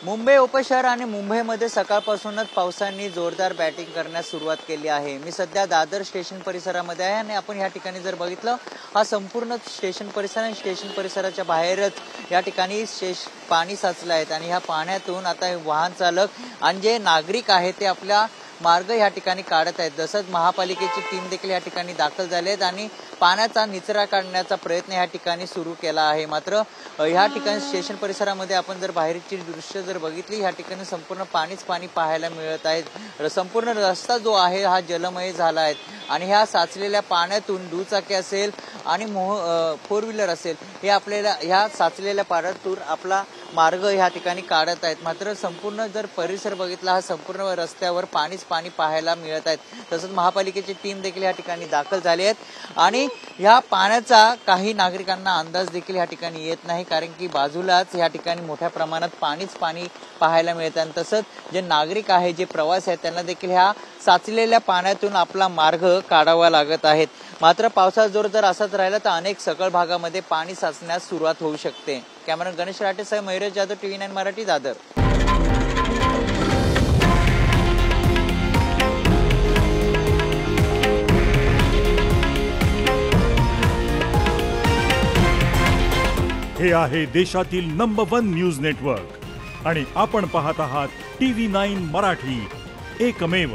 मुंबई उपशहर आणि मुंबईमध्ये सकाळपासूनच पावसाने जोरदार बॅटिंग करण्यास सुरुवात केली आहे। मी सध्या दादर स्टेशन परिसरामध्ये आहे आणि आपण या ठिकाणी जर बघितलं हा संपूर्ण स्टेशन परिसर आणि स्टेशन परिसराच्या बाहेरच या ठिकाणी पाणी साचलं आहे आणि ह्या पाण्यातून आता वाहन चालक आणि जे नागरिक आहेत ते आपल्या मार्ग या ठिकाणी काढत आहेत। जसंच महापालिकेची टीम देखील या ठिकाणी दाखल झाली आहे आणि पाण्याचा निचरा काढण्याचा प्रयत्न या ठिकाणी सुरू केला आहे। मात्र या ठिकाणी स्टेशन परिसरामध्ये आपण जर बाहेरची दृश्य जर बघितली या ठिकाणी संपूर्ण पाणीच पाणी पाहायला मिळत आहे। संपूर्ण रस्ता जो आहे हा जलमय झाला आहे आणि ह्या साचलेल्या पाण्यातून दुचाकी असेल आणि फोर व्हीलर असेल हे आपल्याला ह्या साचलेल्या पाण्यातून आपला मार्ग या ठिकाणी काढत आहेत। मात्र संपूर्ण जर परिसर बघितला हा संपूर्ण रस्त्यावर पाणीच पाणी पाहायला मिळत आहेत। तसंच महापालिकेची टीम देखील या ठिकाणी दाखल झाली आहेत आणि या पाण्याचा काही नागरिकांना अंदाज देखील या ठिकाणी येत नाही, कारण की बाजूलाच या ठिकाणी मोठ्या प्रमाणात पाणीच पाणी पाहायला मिळतं आणि तसंच जे नागरिक आहे जे प्रवासी आहेत त्यांना देखील ह्या साचलेल्या पाण्यातून आपला मार्ग काढावा लागत आहेत। मात्र पावसाचा जोर जर असाच राहिला तर अनेक सखल भागामध्ये पाणी साचण्यास सुरुवात होऊ शकते। कॅमेरा गणेश राठेसह मयुरेश जाधव, TV9 मराठी, दादर। हे आहे देशातील नंबर 1 न्यूज नेटवर्क आणि आपण पाहत आहात TV9 मराठी, एकमेव।